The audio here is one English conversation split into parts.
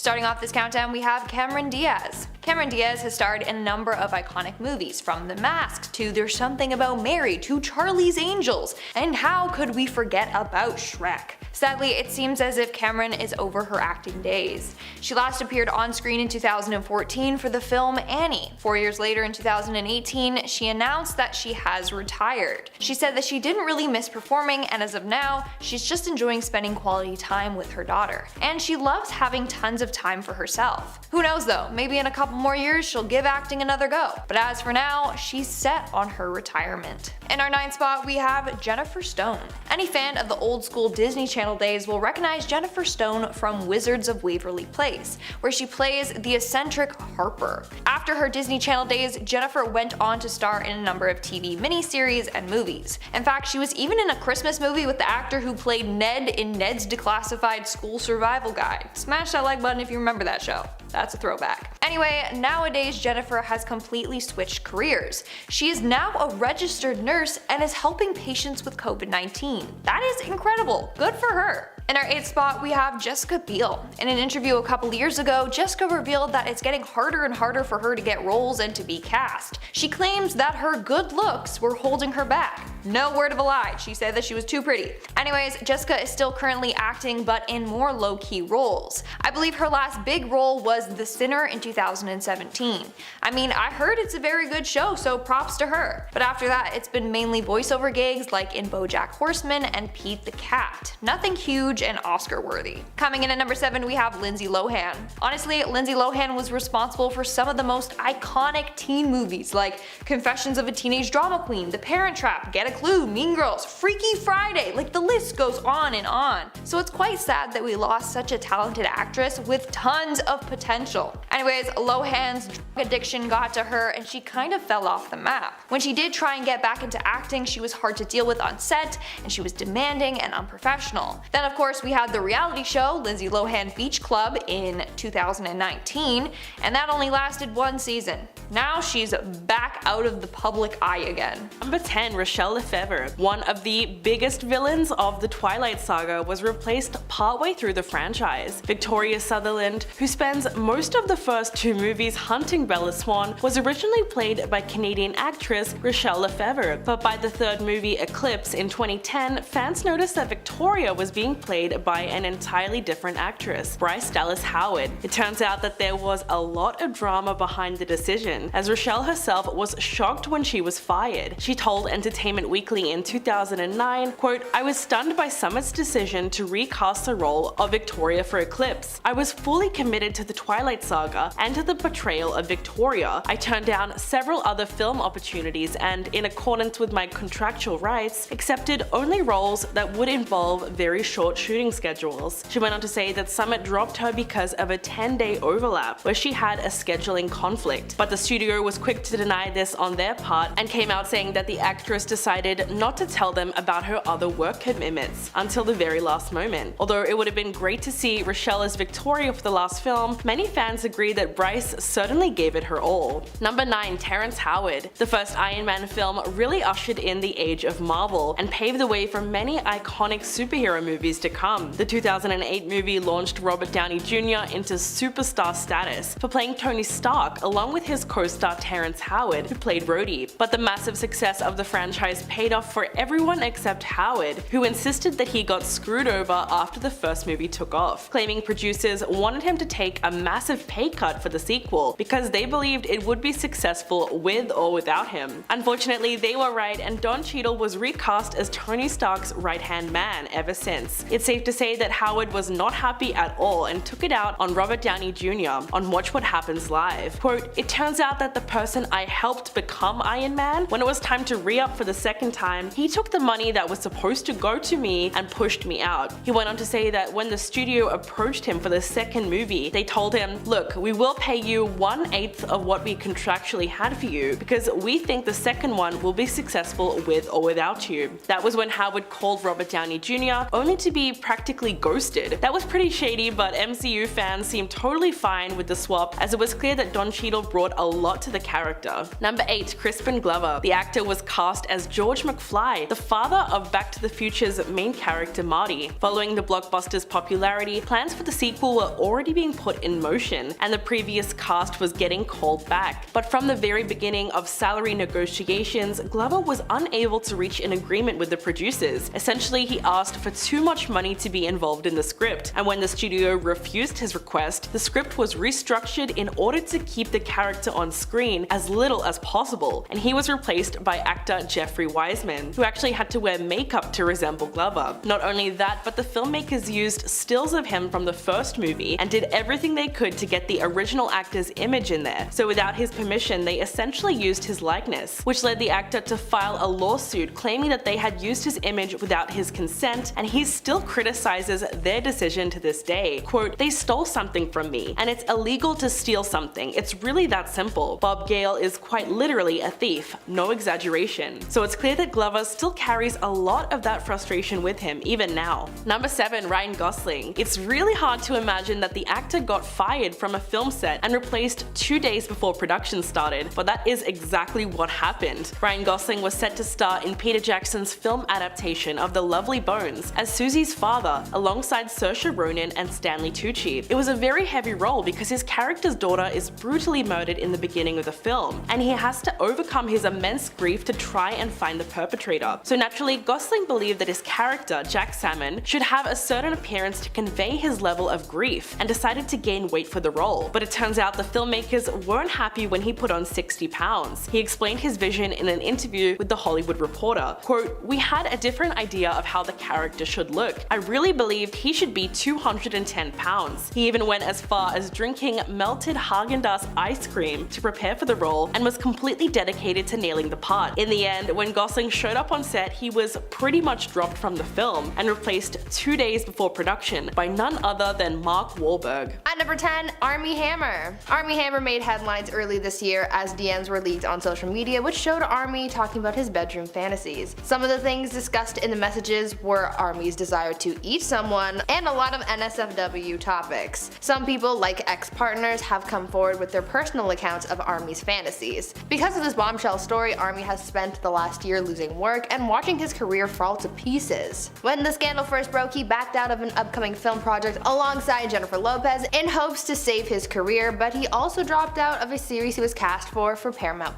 Starting off this countdown, we have Cameron Diaz. Cameron Diaz has starred in a number of iconic movies, from The Mask to There's Something About Mary to Charlie's Angels, and how could we forget about Shrek? Sadly, it seems as if Cameron is over her acting days. She last appeared on screen in 2014 for the film Annie. 4 years later, in 2018, she announced that she has retired. She said that she didn't really miss performing, and as of now, she's just enjoying spending quality time with her daughter. And she loves having tons of time for herself. Who knows though, maybe in a couple more years she'll give acting another go. But as for now, she's set on her retirement. In our 9th spot, we have Jennifer Stone. Any fan of the old school Disney Channel days will recognize Jennifer Stone from Wizards of Waverly Place, where she plays the eccentric Harper. After her Disney Channel days, Jennifer went on to star in a number of TV miniseries and movies. In fact, she was even in a Christmas movie with the actor who played Ned in Ned's Declassified School Survival Guide. Smash that like button if you remember that show. That's a throwback. Anyway, nowadays Jennifer has completely switched careers. She is now a registered nurse and is helping patients with COVID-19. That is incredible. Good for her. In our 8th spot, we have Jessica Biel. In an interview a couple years ago, Jessica revealed that it's getting harder and harder for her to get roles and to be cast. She claims that her good looks were holding her back. No word of a lie, she said that she was too pretty. Anyways, Jessica is still currently acting, but in more low-key roles. I believe her last big role was The Sinner in 2017. I mean, I heard it's a very good show, so props to her. But after that, it's been mainly voiceover gigs like in BoJack Horseman and Pete the Cat. Nothing huge and Oscar-worthy. Coming in at number 7, we have Lindsay Lohan. Honestly, Lindsay Lohan was responsible for some of the most iconic teen movies like Confessions of a Teenage Drama Queen, The Parent Trap, Get a Clue, Mean Girls, Freaky Friday, like the list goes on and on. So it's quite sad that we lost such a talented actress with tons of potential. Anyways, Lohan's drug addiction got to her and she kind of fell off the map. When she did try and get back into acting, she was hard to deal with on set and she was demanding and unprofessional. Then of course we had the reality show Lindsay Lohan Beach Club in 2019, and that only lasted 1 season. Now she's back out of the public eye again. Number 10, Rochelle Lefevre. One of the biggest villains of the Twilight Saga was replaced partway through the franchise. Victoria Sutherland, who spends most of the first 2 movies hunting Bella Swan, was originally played by Canadian actress Rochelle Lefevre, but by the 3rd movie Eclipse in 2010, fans noticed that Victoria was being played by an entirely different actress, Bryce Dallas Howard. It turns out that there was a lot of drama behind the decision, as Rochelle herself was shocked when she was fired. She told Entertainment Weekly in 2009, quote, "I was stunned by Summit's decision to recast the role of Victoria for Eclipse. I was fully committed to the Twilight Saga and to the portrayal of Victoria. I turned down several other film opportunities and, in accordance with my contractual rights, accepted only roles that would involve very short shooting schedules." She went on to say that Summit dropped her because of a 10-day overlap where she had a scheduling conflict, but the studio was quick to deny this on their part and came out saying that the actress decided not to tell them about her other work commitments until the very last moment. Although it would have been great to see Rochelle as Victoria for the last film, many fans agree that Bryce certainly gave it her all. Number 9, Terrence Howard. The first Iron Man film really ushered in the age of Marvel and paved the way for many iconic superhero movies to come. The 2008 movie launched Robert Downey Jr. into superstar status for playing Tony Stark along with his co-star Terrence Howard, who played Rhodey. But the massive success of the franchise paid off for everyone except Howard, who insisted that he got screwed over after the first movie took off, claiming producers wanted him to take a massive pay cut for the sequel because they believed it would be successful with or without him. Unfortunately, they were right, and Don Cheadle was recast as Tony Stark's right-hand man ever since. It's safe to say that Howard was not happy at all and took it out on Robert Downey Jr. on Watch What Happens Live. Quote, "It turns out that the person I helped become Iron Man, when it was time to re-up for the second time, he took the money that was supposed to go to me and pushed me out." He went on to say that when the studio approached him for the second movie, they told him, "Look, we will pay you 1/8 of what we contractually had for you because we think the second one will be successful with or without you." That was when Howard called Robert Downey Jr., only to be be practically ghosted. That was pretty shady, but MCU fans seemed totally fine with the swap, as it was clear that Don Cheadle brought a lot to the character. Number 8. Crispin Glover. The actor was cast as George McFly, the father of Back to the Future's main character Marty. Following the blockbuster's popularity, plans for the sequel were already being put in motion, and the previous cast was getting called back. But from the very beginning of salary negotiations, Glover was unable to reach an agreement with the producers. Essentially, he asked for too much money to be involved in the script, and when the studio refused his request, the script was restructured in order to keep the character on screen as little as possible, and he was replaced by actor Jeffrey Wiseman, who actually had to wear makeup to resemble Glover. Not only that, but the filmmakers used stills of him from the first movie and did everything they could to get the original actor's image in there, so without his permission they essentially used his likeness, which led the actor to file a lawsuit claiming that they had used his image without his consent, and he still criticizes their decision to this day. Quote, "They stole something from me, and it's illegal to steal something. It's really that simple. Bob Gale is quite literally a thief, no exaggeration." So it's clear that Glover still carries a lot of that frustration with him even now. Number 7. Ryan Gosling. It's really hard to imagine that the actor got fired from a film set and replaced 2 days before production started, but that is exactly what happened. Ryan Gosling was set to star in Peter Jackson's film adaptation of The Lovely Bones as Susie's father, alongside Saoirse Ronan and Stanley Tucci. It was a very heavy role because his character's daughter is brutally murdered in the beginning of the film, and he has to overcome his immense grief to try and find the perpetrator. So naturally, Gosling believed that his character, Jack Salmon, should have a certain appearance to convey his level of grief, and decided to gain weight for the role. But it turns out the filmmakers weren't happy when he put on 60 pounds. He explained his vision in an interview with The Hollywood Reporter. Quote, "We had a different idea of how the character should look. I really believed he should be 210 pounds. He even went as far as drinking melted Haagen-Dazs ice cream to prepare for the role and was completely dedicated to nailing the part. In the end, when Gosling showed up on set, he was pretty much dropped from the film and replaced 2 days before production by none other than Mark Wahlberg." At number 10, Armie Hammer. Armie Hammer made headlines early this year as DMs were leaked on social media, which showed Armie talking about his bedroom fantasies. Some of the things discussed in the messages were Armie's desire to eat someone and a lot of NSFW topics. Some people, like ex-partners, have come forward with their personal accounts of Armie's fantasies. Because of this bombshell story, Armie has spent the last year losing work and watching his career fall to pieces. When the scandal first broke, he backed out of an upcoming film project alongside Jennifer Lopez in hopes to save his career, but he also dropped out of a series he was cast for Paramount+.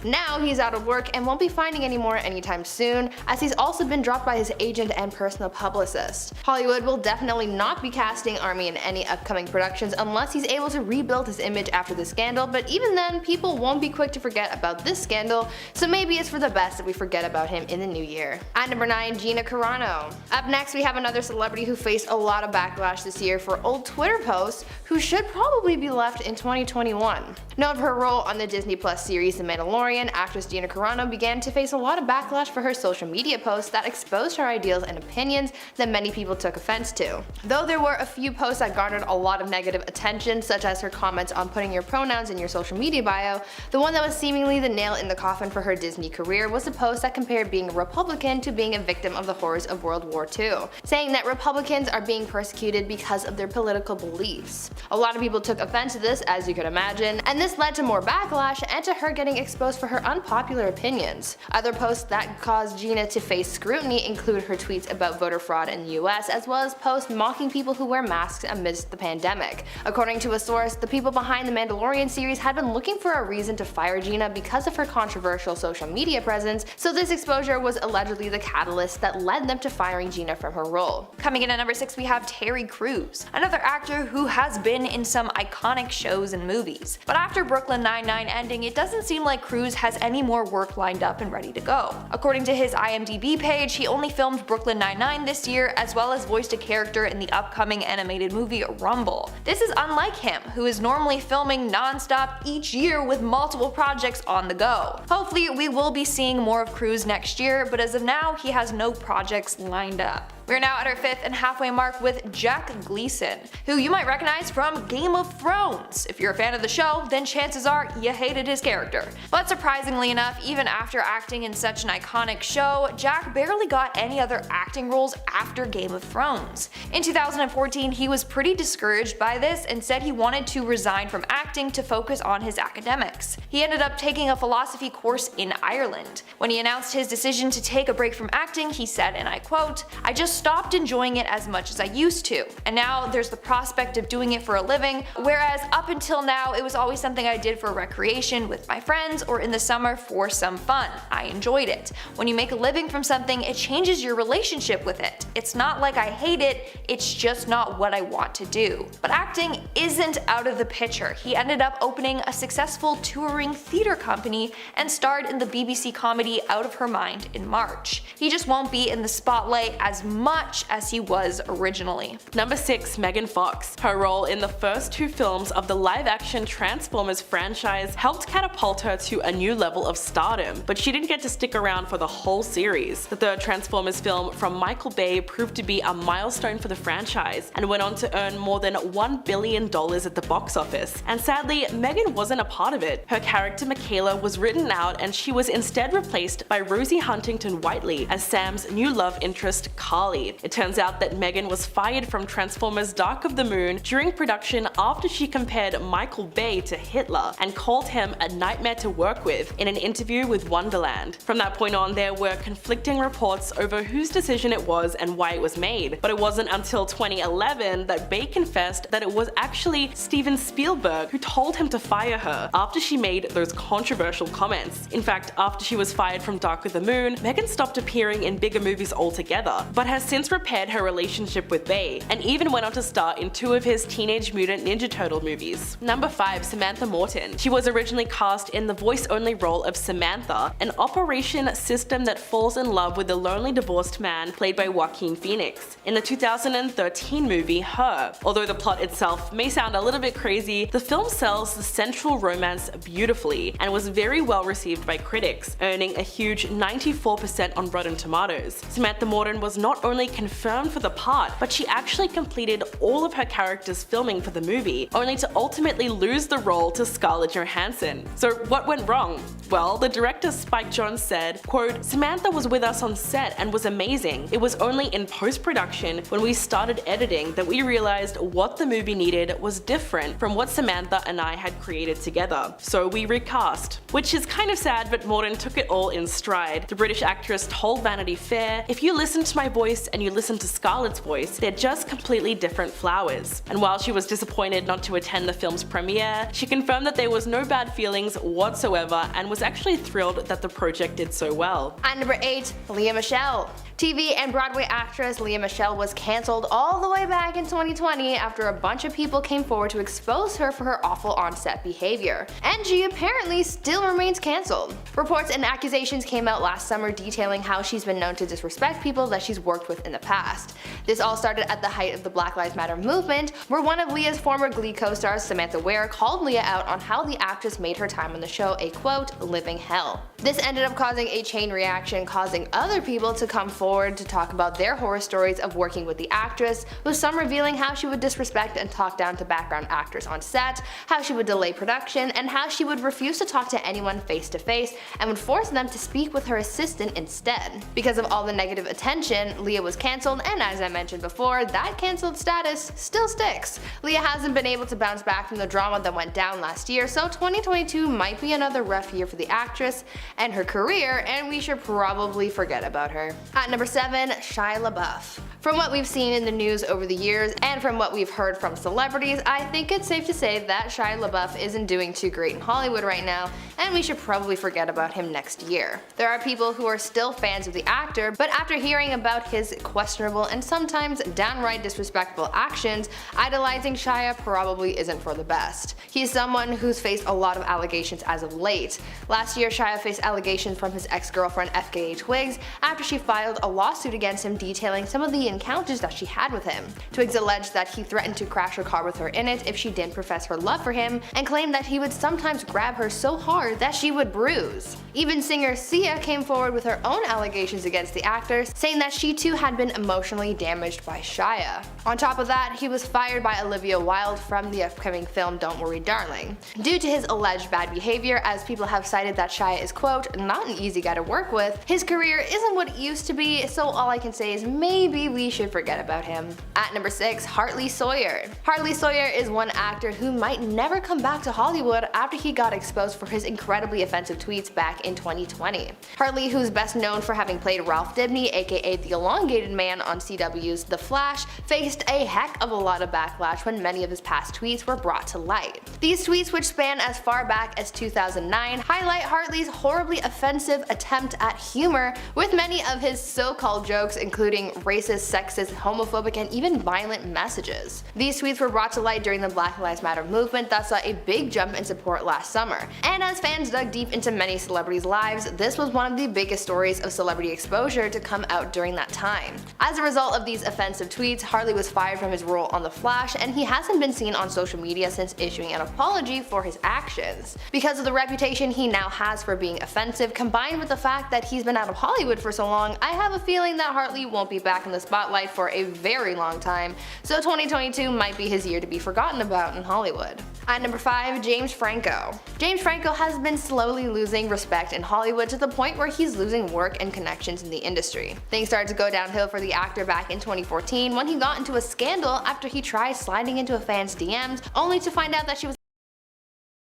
Now he's out of work and won't be finding any more anytime soon, as he's also been dropped by his agent and personal publicist. Hollywood will definitely not be casting Armie in any upcoming productions unless he's able to rebuild his image after the scandal, but even then, people won't be quick to forget about this scandal, so maybe it's for the best that we forget about him in the new year. At number 9, Gina Carano. Up next, we have another celebrity who faced a lot of backlash this year for old Twitter posts who should probably be left in 2021. Known for her role on the Disney Plus series The Mandalorian, actress Gina Carano began to face a lot of backlash for her social media posts that exposed her ideals and opinions that many people took offense to. Though there were a few posts that garnered a lot of negative attention, such as her comments on putting your pronouns in your social media bio, the one that was seemingly the nail in the coffin for her Disney career was a post that compared being a Republican to being a victim of the horrors of World War II, saying that Republicans are being persecuted because of their political beliefs. A lot of people took offense to this, as you could imagine, and this led to more backlash and to her getting exposed for her unpopular opinions. Other posts that caused Gina to face scrutiny include her tweets about voter fraud in the US, as well as posts mocking people who wear masks amidst the pandemic. According to a source, the people behind the Mandalorian series had been looking for a reason to fire Gina because of her controversial social media presence, so this exposure was allegedly the catalyst that led them to firing Gina from her role. Coming in at number 6, we have Terry Crews, another actor who has been in some iconic shows and movies. But after Brooklyn Nine-Nine ending, it doesn't seem like Crews has any more work lined up and ready to go. According to his IMDb page, he only filmed Brooklyn Nine-Nine this year, as well as voiced a character in the upcoming animated movie Rumble. This is unlike him, who is normally filming non-stop each year with multiple projects on the go. Hopefully we will be seeing more of Crews next year, but as of now, he has no projects lined up. We're now at our 5th and halfway mark with Jack Gleeson, who you might recognize from Game of Thrones. If you're a fan of the show, then chances are you hated his character. But surprisingly enough, even after acting in such an iconic show, Jack barely got any other acting roles after Game of Thrones. In 2014, he was pretty discouraged by this and said he wanted to resign from acting to focus on his academics. He ended up taking a philosophy course in Ireland. When he announced his decision to take a break from acting, he said, and I quote, "I just stopped enjoying it as much as I used to, and now there's the prospect of doing it for a living, whereas up until now it was always something I did for recreation with my friends or in the summer for some fun. I enjoyed it. When you make a living from something, it changes your relationship with it. It's not like I hate it, it's just not what I want to do." But acting isn't out of the picture. He ended up opening a successful touring theater company and starred in the BBC comedy Out of Her Mind in March. He just won't be in the spotlight as much as he was originally. Number 6. Megan Fox. Her role in the first 2 films of the live-action Transformers franchise helped catapult her to a new level of stardom, but she didn't get to stick around for the whole series. The third Transformers film from Michael Bay proved to be a milestone for the franchise and went on to earn more than $1 billion at the box office. And sadly, Megan wasn't a part of it. Her character Michaela was written out and she was instead replaced by Rosie Huntington-Whiteley as Sam's new love interest Carly. It turns out that Megan was fired from Transformers Dark of the Moon during production after she compared Michael Bay to Hitler and called him a nightmare to work with in an interview with Wonderland. From that point on, there were conflicting reports over whose decision it was and why it was made, but it wasn't until 2011 that Bay confessed that it was actually Steven Spielberg who told him to fire her after she made those controversial comments. In fact, after she was fired from Dark of the Moon, Megan stopped appearing in bigger movies altogether, but has since repaired her relationship with Bay, and even went on to star in 2 of his Teenage Mutant Ninja Turtle movies. Number 5. Samantha Morton. She was originally cast in the voice-only role of Samantha, an Operation System that falls in love with a lonely divorced man played by Joaquin Phoenix, in the 2013 movie Her. Although the plot itself may sound a little bit crazy, the film sells the central romance beautifully and was very well received by critics, earning a huge 94% on Rotten Tomatoes. Samantha Morton was not only confirmed for the part, but she actually completed all of her character's filming for the movie, only to ultimately lose the role to Scarlett Johansson. So what went wrong? Well, the director Spike Jonze said, quote, "Samantha was with us on set and was amazing. It was only in post-production when we started editing that we realized what the movie needed was different from what Samantha and I had created together. So we recast." Which is kind of sad, but Morton took it all in stride. The British actress told Vanity Fair, "If you listen to my voice and you listen to Scarlett's voice, they're just completely different flowers." And while she was disappointed not to attend the film's premiere, she confirmed that there was no bad feelings whatsoever and was actually thrilled that the project did so well. At number 8, Lea Michele. TV and Broadway actress Lea Michele was cancelled all the way back in 2020 after a bunch of people came forward to expose her for her awful on-set behavior. And she apparently still remains cancelled. Reports and accusations came out last summer detailing how she's been known to disrespect people that she's worked with in the past. This all started at the height of the Black Lives Matter movement, where one of Lea's former Glee co-stars, Samantha Ware, called Lea out on how the actress made her time on the show a quote, living hell. This ended up causing a chain reaction, causing other people to come forward to talk about their horror stories of working with the actress, with some revealing how she would disrespect and talk down to background actors on set, how she would delay production, and how she would refuse to talk to anyone face to face and would force them to speak with her assistant instead. Because of all the negative attention, Lea was cancelled, and as I mentioned before, that cancelled status still sticks. Lea hasn't been able to bounce back from the drama that went down last year, so 2022 might be another rough year for the actress and her career, and we should probably forget about her. At number 7, Shia LaBeouf. From what we've seen in the news over the years, and from what we've heard from celebrities, I think it's safe to say that Shia LaBeouf isn't doing too great in Hollywood right now, and we should probably forget about him next year. There are people who are still fans of the actor, but after hearing about his questionable and sometimes downright disrespectful actions, idolizing Shia probably isn't for the best. He's someone who's faced a lot of allegations as of late. Last year, Shia faced allegations from his ex-girlfriend FKA Twigs after she filed a a lawsuit against him detailing some of the encounters that she had with him. Twigs alleged that he threatened to crash her car with her in it if she didn't profess her love for him, and claimed that he would sometimes grab her so hard that she would bruise. Even singer Sia came forward with her own allegations against the actor, saying that she too had been emotionally damaged by Shia. On top of that, he was fired by Olivia Wilde from the upcoming film Don't Worry Darling, due to his alleged bad behavior, as people have cited that Shia is, quote, not an easy guy to work with. His career isn't what it used to be, so all I can say is maybe we should forget about him. At number 6, Hartley Sawyer. Hartley Sawyer is one actor who might never come back to Hollywood after he got exposed for his incredibly offensive tweets back in 2020. Hartley, who's best known for having played Ralph Dibny, aka the Elongated Man on CW's The Flash, faced a heck of a lot of backlash when many of his past tweets were brought to light. These tweets, which span as far back as 2009, highlight Hartley's horribly offensive attempt at humor, with many of his so-called jokes including racist, sexist, homophobic, and even violent messages. These tweets were brought to light during the Black Lives Matter movement that saw a big jump in support last summer, and as fans dug deep into many celebrities' lives, this was one of the biggest stories of celebrity exposure to come out during that time. As a result of these offensive tweets, Hartley was fired from his role on The Flash, and he hasn't been seen on social media since issuing an apology for his actions. Because of the reputation he now has for being offensive, combined with the fact that he's been out of Hollywood for so long, I have a feeling that Hartley won't be back in the spotlight for a very long time, so 2022 might be his year to be forgotten about in Hollywood. At number 5, James Franco. James Franco has been slowly losing respect in Hollywood to the point where he's losing work and connections in the industry. Things started to go downhill for the actor back in 2014 when he got into a scandal after he tried sliding into a fan's DMs only to find out that she was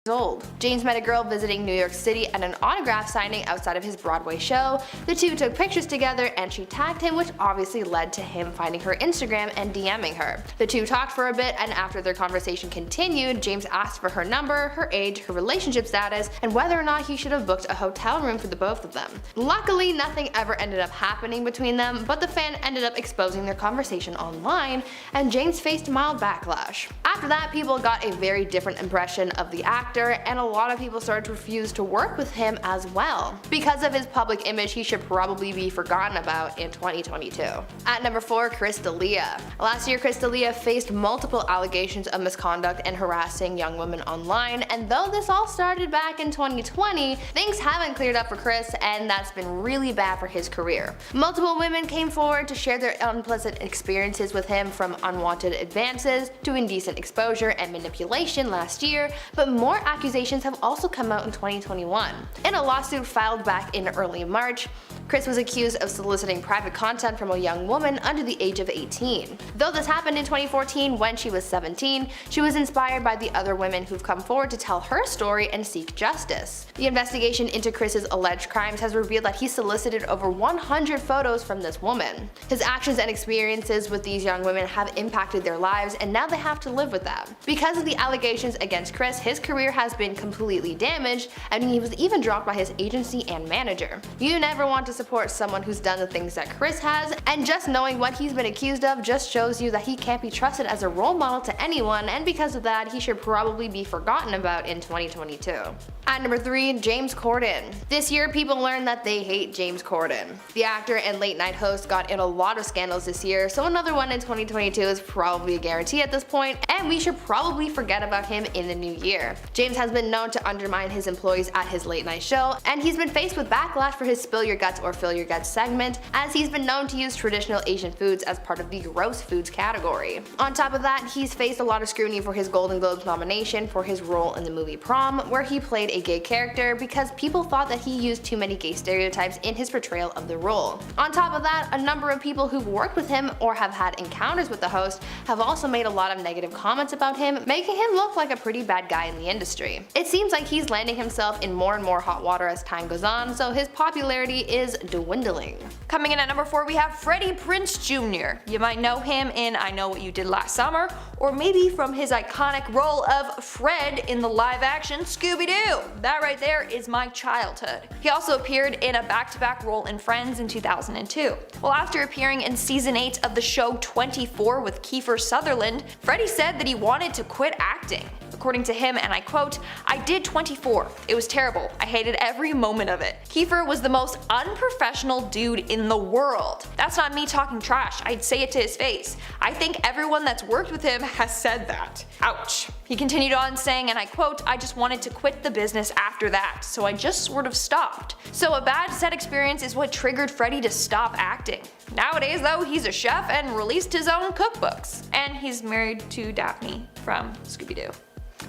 old. James met a girl visiting New York City at an autograph signing outside of his Broadway show. The two took pictures together and she tagged him, which obviously led to him finding her Instagram and DMing her. The two talked for a bit, and after their conversation continued, James asked for her number, her age, her relationship status, and whether or not he should have booked a hotel room for the both of them. Luckily, nothing ever ended up happening between them, but the fan ended up exposing their conversation online, and James faced mild backlash. After that, people got a very different impression of the actor, and a lot of people started to refuse to work with him as well. Because of his public image, he should probably be forgotten about in 2022. At number 4, Chris D'Elia. Last year, Chris D'Elia faced multiple allegations of misconduct and harassing young women online, and though this all started back in 2020, things haven't cleared up for Chris, and that's been really bad for his career. Multiple women came forward to share their unpleasant experiences with him, from unwanted advances to indecent exposure and manipulation last year, but more accusations have also come out in 2021. In a lawsuit filed back in early March, Chris was accused of soliciting private content from a young woman under the age of 18. Though this happened in 2014 when she was 17, she was inspired by the other women who've come forward to tell her story and seek justice. The investigation into Chris's alleged crimes has revealed that he solicited over 100 photos from this woman. His actions and experiences with these young women have impacted their lives, and now they have to live with that. Because of the allegations against Chris, his career has been completely damaged, and he was even dropped by his agency and manager. You never want to support someone who's done the things that Chris has, and just knowing what he's been accused of just shows you that he can't be trusted as a role model to anyone, and because of that, he should probably be forgotten about in 2022. At number 3, James Corden. This year, people learned that they hate James Corden. The actor and late night host got in a lot of scandals this year, so another one in 2022 is probably a guarantee at this point, and we should probably forget about him in the new year. James has been known to undermine his employees at his late night show, and he's been faced with backlash for his Spill Your Guts or Fill Your Guts segment, as he's been known to use traditional Asian foods as part of the gross foods category. On top of that, he's faced a lot of scrutiny for his Golden Globes nomination for his role in the movie Prom, where he played a gay character, because people thought that he used too many gay stereotypes in his portrayal of the role. On top of that, a number of people who've worked with him or have had encounters with the host have also made a lot of negative comments about him, making him look like a pretty bad guy in the industry. It seems like he's landing himself in more and more hot water as time goes on, so his popularity is dwindling. Coming in at number 4, we have Freddie Prinze Jr. You might know him in I Know What You Did Last Summer, or maybe from his iconic role of Fred in the live-action Scooby-Doo. That right there is my childhood. He also appeared in a back-to-back role in Friends in 2002. Well, after appearing in season 8 of the show 24 with Kiefer Sutherland, Freddie said that he wanted to quit acting. According to him, and I quote, "I did 24. It was terrible. I hated every moment of it. Kiefer was the most unprofessional dude in the world. That's not me talking trash. I'd say it to his face. I think everyone that's worked with him has said that. Ouch." He continued on saying, and I quote, "I just wanted to quit the business after that, so I just sort of stopped." So a bad set experience is what triggered Freddie to stop acting. Nowadays though, he's a chef and released his own cookbooks. And he's married to Daphne from Scooby-Doo.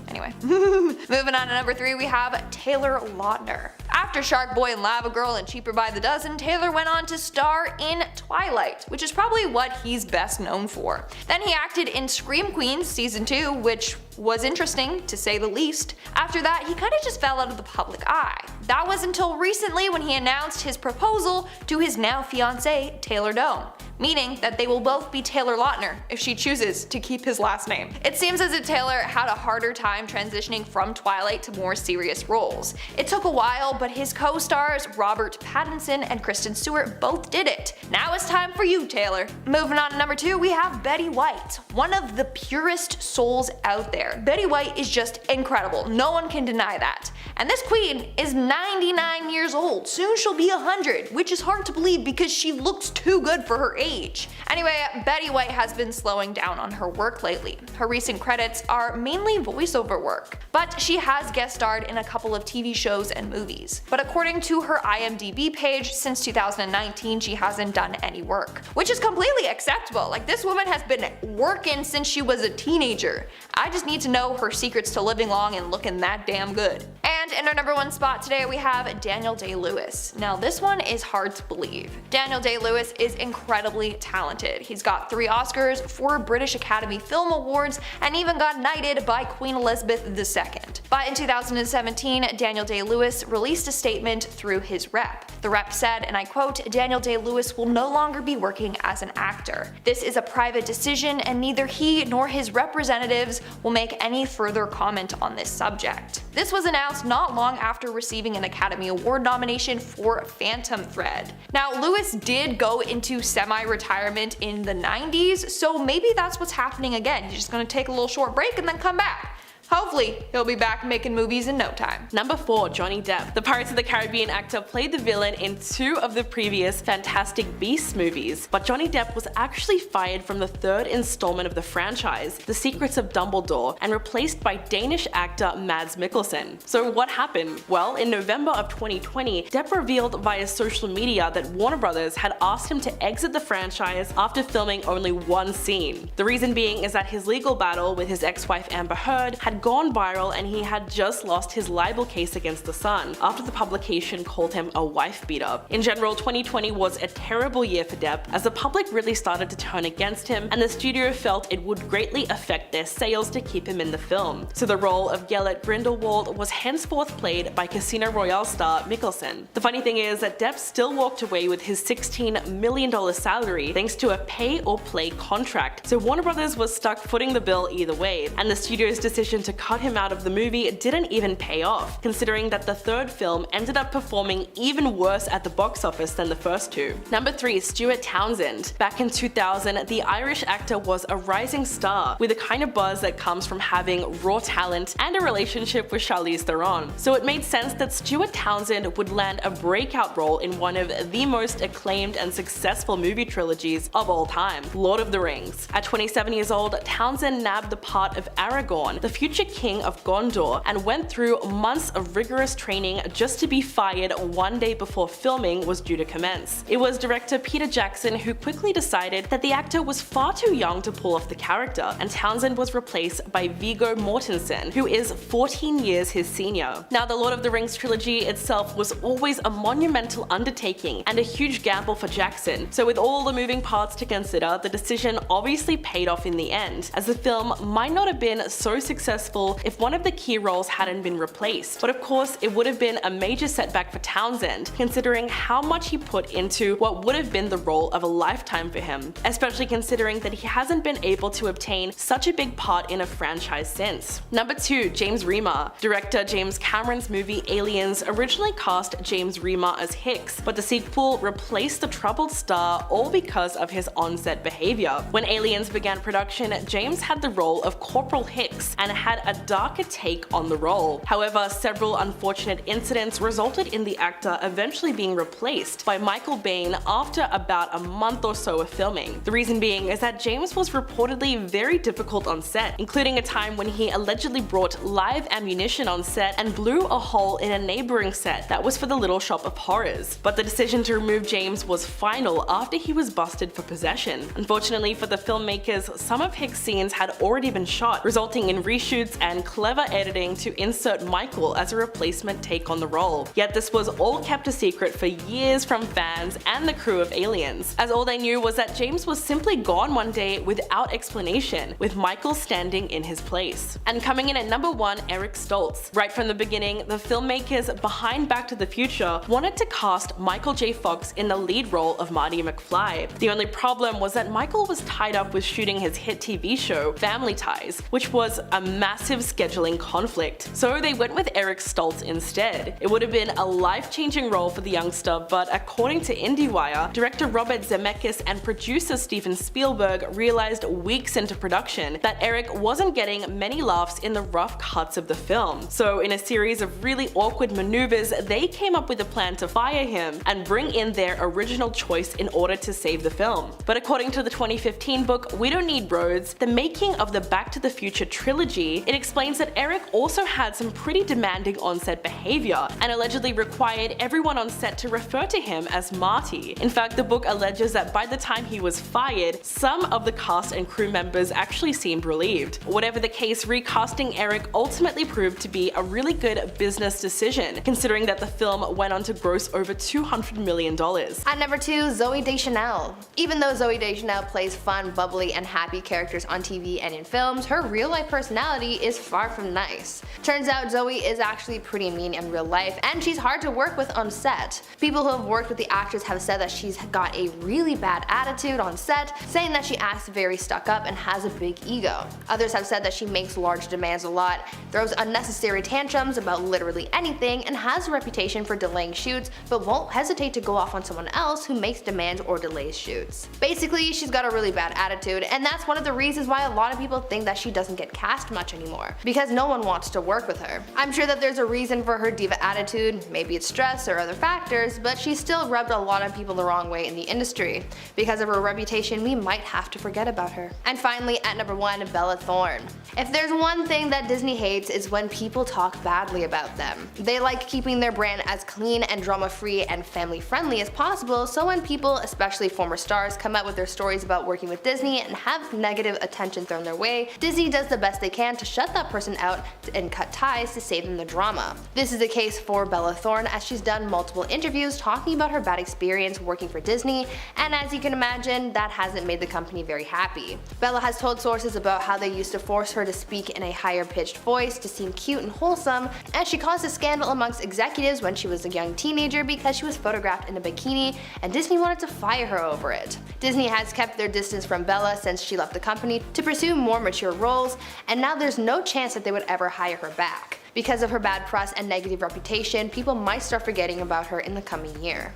Anyway, moving on to number 3, we have Taylor Lautner. After Shark Boy and Lava Girl and Cheaper by the Dozen, Taylor went on to star in Twilight, which is probably what he's best known for. Then he acted in Scream Queens Season 2, which was interesting to say the least. After that, he kinda just fell out of the public eye. That was until recently when he announced his proposal to his now fiancée, Taylor Dome, meaning that they will both be Taylor Lautner if she chooses to keep his last name. It seems as if Taylor had a harder time transitioning from Twilight to more serious roles. It took a while, but his co-stars Robert Pattinson and Kristen Stewart both did it. Now it's time for you, Taylor. Moving on to number 2, we have Betty White, one of the purest souls out there. Betty White is just incredible, no one can deny that. And this queen is 99 years old, soon she'll be 100, which is hard to believe because she looks too good for her age. Anyway, Betty White has been slowing down on her work lately. Her recent credits are mainly voiceover work, but she has guest starred in a couple of TV shows and movies. But according to her IMDb page, since 2019 she hasn't done any work, which is completely acceptable. Like, this woman has been working since she was a teenager. I just need to know her secrets to living long and looking that damn good. And in our number 1 spot today we have Daniel Day-Lewis. Now this one is hard to believe. Daniel Day-Lewis is incredibly talented. He's got 3 Oscars, 4 British Academy Film Awards, and even got knighted by Queen Elizabeth II. But in 2017, Daniel Day-Lewis released a statement through his rep. The rep said, and I quote, "Daniel Day-Lewis will no longer be working as an actor. This is a private decision and neither he nor his representatives will make any further comment on this subject." This was announced not long after receiving an Academy Award nomination for Phantom Thread. Now, Lewis did go into semi-retirement in the 90s, so maybe that's what's happening again. He's just gonna take a little short break and then come back. Hopefully, he'll be back making movies in no time. Number 4, Johnny Depp. The Pirates of the Caribbean actor played the villain in 2 of the previous Fantastic Beasts movies, but Johnny Depp was actually fired from the 3rd installment of the franchise, The Secrets of Dumbledore, and replaced by Danish actor Mads Mikkelsen. So what happened? Well, in November of 2020, Depp revealed via social media that Warner Brothers had asked him to exit the franchise after filming only 1 scene. The reason being is that his legal battle with his ex-wife Amber Heard had gone viral and he had just lost his libel case against The Sun after the publication called him a wife beater. In general, 2020 was a terrible year for Depp as the public really started to turn against him and the studio felt it would greatly affect their sales to keep him in the film. So the role of Gellert Grindelwald was henceforth played by Casino Royale star Mikkelsen. The funny thing is that Depp still walked away with his $16 million salary thanks to a pay or play contract, so Warner Brothers was stuck footing the bill either way, and the studio's decision to cut him out of the movie didn't even pay off, considering that the 3rd film ended up performing even worse at the box office than the first 2. Number 3, Stuart Townsend. Back in 2000, the Irish actor was a rising star with the kind of buzz that comes from having raw talent and a relationship with Charlize Theron. So it made sense that Stuart Townsend would land a breakout role in one of the most acclaimed and successful movie trilogies of all time, Lord of the Rings. At 27 years old, Townsend nabbed the part of Aragorn, the future king of Gondor, and went through months of rigorous training just to be fired 1 day before filming was due to commence. It was director Peter Jackson who quickly decided that the actor was far too young to pull off the character, and Townsend was replaced by Viggo Mortensen, who is 14 years his senior. Now, the Lord of the Rings trilogy itself was always a monumental undertaking and a huge gamble for Jackson, so with all the moving parts to consider, the decision obviously paid off in the end, as the film might not have been so successful if one of the key roles hadn't been replaced. But of course, it would have been a major setback for Townsend, considering how much he put into what would have been the role of a lifetime for him, especially considering that he hasn't been able to obtain such a big part in a franchise since. Number 2, James Remar. Director James Cameron's movie Aliens originally cast James Remar as Hicks, but the sequel replaced the troubled star all because of his on-set behavior. When Aliens began production, James had the role of Corporal Hicks and had had a darker take on the role. However, several unfortunate incidents resulted in the actor eventually being replaced by Michael Biehn after about a month or so of filming. The reason being is that James was reportedly very difficult on set, including a time when he allegedly brought live ammunition on set and blew a hole in a neighboring set that was for the Little Shop of Horrors. But the decision to remove James was final after he was busted for possession. Unfortunately for the filmmakers, some of Hicks' scenes had already been shot, resulting in reshoots and clever editing to insert Michael as a replacement take on the role. Yet this was all kept a secret for years from fans and the crew of Aliens, as all they knew was that James was simply gone one day without explanation, with Michael standing in his place. And coming in at number 1, Eric Stoltz. Right from the beginning, the filmmakers behind Back to the Future wanted to cast Michael J. Fox in the lead role of Marty McFly. The only problem was that Michael was tied up with shooting his hit TV show Family Ties, which was a massive scheduling conflict. So they went with Eric Stoltz instead. It would have been a life-changing role for the youngster, but according to IndieWire, director Robert Zemeckis and producer Steven Spielberg realized weeks into production that Eric wasn't getting many laughs in the rough cuts of the film. So in a series of really awkward maneuvers, they came up with a plan to fire him and bring in their original choice in order to save the film. But according to the 2015 book We Don't Need Roads, the making of the Back to the Future trilogy, it explains that Eric also had some pretty demanding on-set behavior and allegedly required everyone on set to refer to him as Marty. In fact, the book alleges that by the time he was fired, some of the cast and crew members actually seemed relieved. Whatever the case, recasting Eric ultimately proved to be a really good business decision, considering that the film went on to gross over $200 million. At number 2, Zooey Deschanel. Even though Zooey Deschanel plays fun, bubbly, and happy characters on TV and in films, her real-life personality is far from nice. Turns out Zooey is actually pretty mean in real life, and she's hard to work with on set. People who have worked with the actress have said that she's got a really bad attitude on set, saying that she acts very stuck up and has a big ego. Others have said that she makes large demands a lot, throws unnecessary tantrums about literally anything, and has a reputation for delaying shoots, but won't hesitate to go off on someone else who makes demands or delays shoots. Basically, she's got a really bad attitude, and that's one of the reasons why a lot of people think that she doesn't get cast much anymore, because no one wants to work with her. I'm sure that there's a reason for her diva attitude, maybe it's stress or other factors, but she still rubbed a lot of people the wrong way in the industry. Because of her reputation, we might have to forget about her. And finally, at number 1, Bella Thorne. If there's one thing that Disney hates, is when people talk badly about them. They like keeping their brand as clean and drama-free and family-friendly as possible, so when people, especially former stars, come out with their stories about working with Disney and have negative attention thrown their way, Disney does the best they can to shut that person out and cut ties to save them the drama. This is the case for Bella Thorne, as she's done multiple interviews talking about her bad experience working for Disney, and as you can imagine, that hasn't made the company very happy. Bella has told sources about how they used to force her to speak in a higher pitched voice to seem cute and wholesome, and she caused a scandal amongst executives when she was a young teenager because she was photographed in a bikini, and Disney wanted to fire her over it. Disney has kept their distance from Bella since she left the company to pursue more mature roles, and now there's no chance that they would ever hire her back. Because of her bad press and negative reputation, people might start forgetting about her in the coming year.